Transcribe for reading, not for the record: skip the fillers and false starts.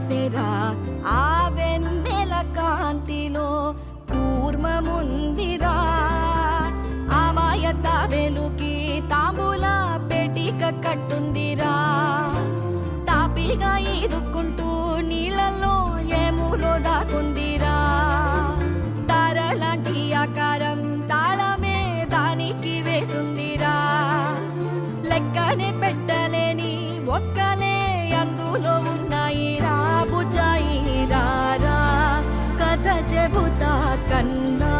పూసెరా ఆ వెన్నెల కాంతిలో కూర్మముందిరా ఆమాయత వెలుకి తాంబూల పెటిక కట్టుందిరా తాపిగా ఈదుకుంటూ నీళ్ళల్లో ఏములో దాకుందిరా తారలాంటి ఆకారం తాళమే దానికి వేసుందిరా లెక్కనే పెట్టలేని ఒక్కలే అందులో ఉన్నాయిరా బుజ్జాయి రారా కథ చెబుతా కన్నా